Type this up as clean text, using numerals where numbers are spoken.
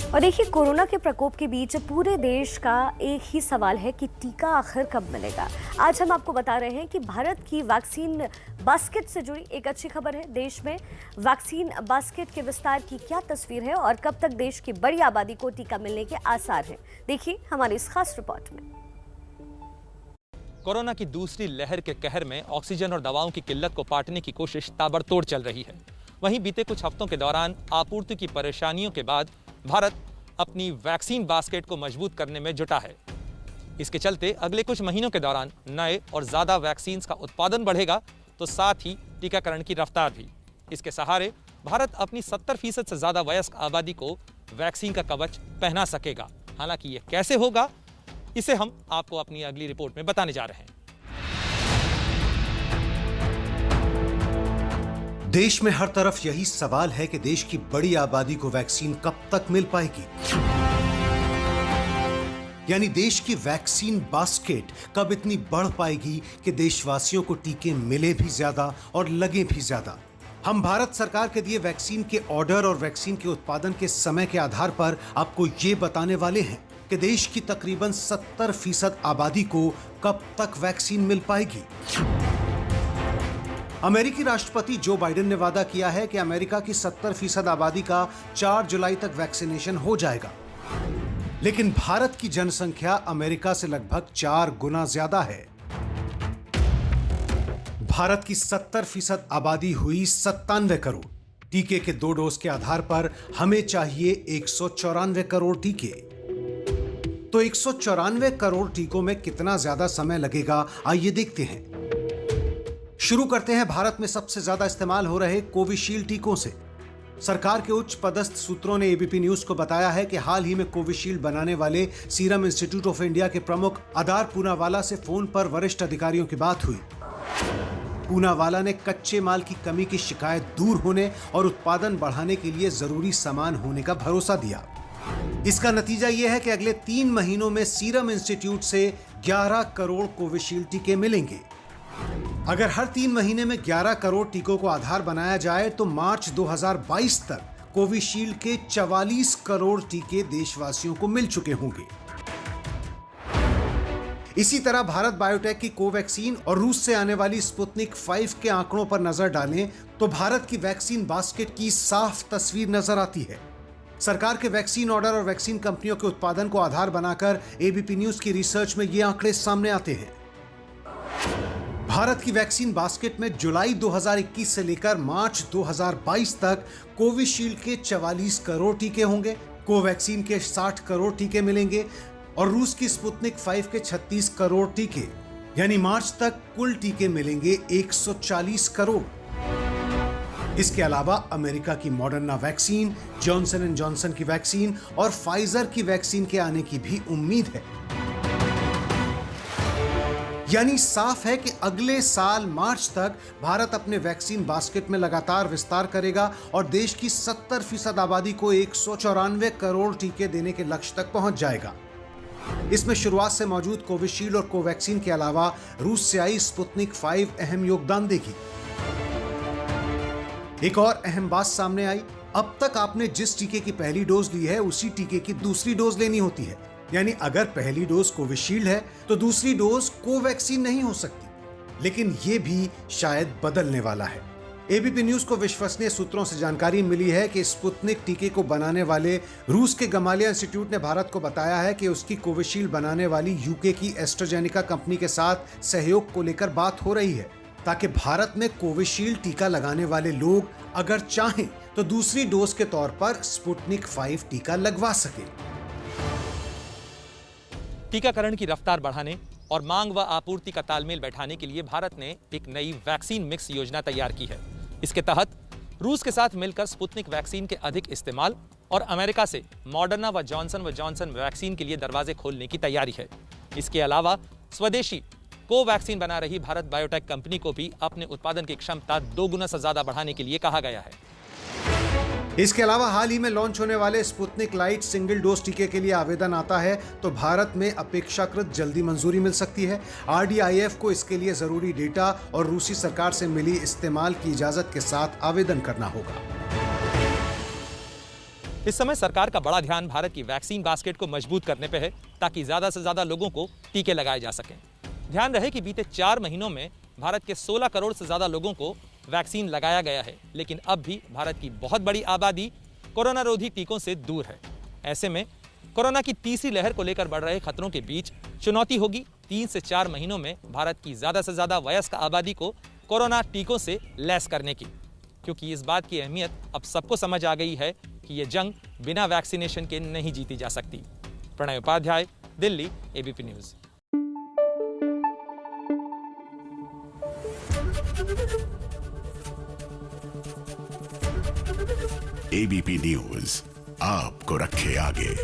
और देखिए, कोरोना के प्रकोप के बीच पूरे देश का एक ही सवाल है कि टीका आखिर कब मिलेगा। आज हम आपको बता रहे हैं कि भारत की वैक्सीन बास्केट से जुड़ी एक अच्छी खबर है। देश में वैक्सीन बास्केट के विस्तार की क्या तस्वीर है और कब तक देश की बड़ी आबादी को टीका मिलने के आसार हैं, देखिए हमारी इस खास रिपोर्ट में। कोरोना की दूसरी लहर के कहर में ऑक्सीजन और दवाओं की किल्लत को पाटने की कोशिश ताबड़तोड़ चल रही है। वहीं बीते कुछ हफ्तों के दौरान आपूर्ति की परेशानियों के बाद भारत अपनी वैक्सीन बास्केट को मजबूत करने में जुटा है। इसके चलते अगले कुछ महीनों के दौरान नए और ज्यादा वैक्सीन का उत्पादन बढ़ेगा, तो साथ ही टीकाकरण की रफ्तार भी। इसके सहारे भारत अपनी 70% से ज्यादा वयस्क आबादी को वैक्सीन का कवच पहना सकेगा। हालांकि ये कैसे होगा, इसे हम आपको अपनी अगली रिपोर्ट में बताने जा रहे हैं। देश में हर तरफ यही सवाल है कि देश की बड़ी आबादी को वैक्सीन कब तक मिल पाएगी, यानी देश की वैक्सीन बास्केट कब इतनी बढ़ पाएगी कि देशवासियों को टीके मिले भी ज्यादा और लगे भी ज्यादा। हम भारत सरकार के दिए वैक्सीन के ऑर्डर और वैक्सीन के उत्पादन के समय के आधार पर आपको ये बताने वाले हैं कि देश की तकरीबन 70% आबादी को कब तक वैक्सीन मिल पाएगी। अमेरिकी राष्ट्रपति जो बाइडेन ने वादा किया है कि अमेरिका की 70% आबादी का 4 जुलाई तक वैक्सीनेशन हो जाएगा, लेकिन भारत की जनसंख्या अमेरिका से लगभग 4 गुना ज्यादा है। भारत की 70% आबादी हुई 97 करोड़। टीके के 2 डोज के आधार पर हमें चाहिए 194 करोड़ टीके। तो 194 करोड़ टीकों में कितना ज्यादा समय लगेगा, आइए देखते हैं। शुरू करते हैं भारत में सबसे ज्यादा इस्तेमाल हो रहे कोविशील्ड टीकों से। सरकार के उच्च पदस्थ सूत्रों ने एबीपी न्यूज को बताया है कि हाल ही में कोविशील्ड बनाने वाले सीरम इंस्टीट्यूट ऑफ इंडिया के प्रमुख आदार पूनावाला से फोन पर वरिष्ठ अधिकारियों की बात हुई। पूनावाला ने कच्चे माल की कमी की शिकायत दूर होने और उत्पादन बढ़ाने के लिए जरूरी सामान होने का भरोसा दिया। इसका नतीजा यह है कि अगले 3 महीनों में सीरम इंस्टीट्यूट से 11 करोड़ कोविशील्ड टीके मिलेंगे। अगर हर 3 महीने में 11 करोड़ टीकों को आधार बनाया जाए तो मार्च 2022 तक कोविशील्ड के 44 करोड़ टीके देशवासियों को मिल चुके होंगे। इसी तरह भारत बायोटेक की कोवैक्सीन और रूस से आने वाली स्पुतनिक 5 के आंकड़ों पर नजर डालें तो भारत की वैक्सीन बास्केट की साफ तस्वीर नजर आती है। सरकार के वैक्सीन ऑर्डर और वैक्सीन कंपनियों के उत्पादन को आधार बनाकर एबीपी न्यूज की रिसर्च में ये आंकड़े सामने आते हैं। भारत की वैक्सीन बास्केट में जुलाई 2021 से लेकर मार्च 2022 तक कोविशील्ड के 44 करोड़ टीके होंगे, कोवैक्सीन के 60 करोड़ टीके मिलेंगे और रूस की स्पुतनिक 5 के 36 करोड़ टीके, यानी मार्च तक कुल टीके मिलेंगे 140 करोड़। इसके अलावा अमेरिका की Moderna vaccine, Johnson and Johnson की वैक्सीन और फाइजर की वैक्सीन के आने की भी उम्मीद है। यानी साफ है कि अगले साल मार्च तक भारत अपने वैक्सीन बास्केट में लगातार विस्तार करेगा और देश की 70% आबादी को 194 करोड़ टीके देने के लक्ष्य तक पहुंच जाएगा। इसमें शुरुआत से मौजूद कोविशील्ड और कोवैक्सीन के अलावा रूस से आई स्पुतनिक 5 अहम योगदान देगी। एक और अहम बात सामने आई, अब तक आपने जिस टीके की पहली डोज ली है उसी टीके की दूसरी डोज लेनी होती है। यानी अगर पहली डोज कोविशील्ड है तो दूसरी डोज कोवैक्सीन नहीं हो सकती, लेकिन ये भी शायद बदलने वाला है। एबीपी न्यूज को विश्वसनीय सूत्रों से जानकारी मिली है कि स्पुतनिक टीके को बनाने वाले रूस के गमालिया इंस्टीट्यूट ने भारत को बताया है कि उसकी कोविशील्ड बनाने वाली यूके की एस्ट्राजेनेका कंपनी के साथ सहयोग को लेकर बात हो रही है, ताकि भारत में कोविशील्ड टीका लगाने वाले लोग अगर चाहें तो दूसरी डोज के तौर पर स्पुतनिक 5 टीका लगवा सके। टीकाकरण की रफ्तार बढ़ाने और मांग व आपूर्ति का तालमेल बैठाने के लिए भारत ने एक नई वैक्सीन मिक्स योजना तैयार की है। इसके तहत रूस के साथ मिलकर स्पुतनिक वैक्सीन के अधिक इस्तेमाल और अमेरिका से मॉडर्ना व जॉनसन वैक्सीन के लिए दरवाजे खोलने की तैयारी है। इसके अलावा स्वदेशी कोवैक्सीन बना रही भारत बायोटेक कंपनी को भी अपने उत्पादन की क्षमता 2 गुना से ज्यादा बढ़ाने के लिए कहा गया है। इसके अलावा हाल ही में लॉन्च होने वाले स्पुतनिक लाइट सिंगल डोज टीके के लिए आवेदन आता है तो भारत में अपेक्षाकृत जल्दी मंजूरी मिल सकती है। आरडीआईएफ को इसके लिए जरूरी डेटा और रूसी सरकार से मिली इस्तेमाल की इजाजत के साथ आवेदन करना होगा। इस समय सरकार का बड़ा ध्यान भारत की वैक्सीन बास्केट को मजबूत करने पे है, ताकि ज्यादा से ज्यादा लोगों को टीके लगाए जा सकें। ध्यान रहे कि बीते 4 महीनों में भारत के 16 करोड़ से ज्यादा लोगों को वैक्सीन लगाया गया है, लेकिन अब भी भारत की बहुत बड़ी आबादी कोरोना रोधी टीकों से दूर है। ऐसे में कोरोना की तीसरी लहर को लेकर बढ़ रहे खतरों के बीच चुनौती होगी 3 से 4 महीनों में भारत की ज्यादा से ज्यादा वयस्क आबादी को कोरोना टीकों से लैस करने की, क्योंकि इस बात की अहमियत अब सबको समझ आ गई है कि ये जंग बिना वैक्सीनेशन के नहीं जीती जा सकती। प्रणय उपाध्याय, दिल्ली, एबीपी न्यूज। एबीपी न्यूज आपको रखे आगे।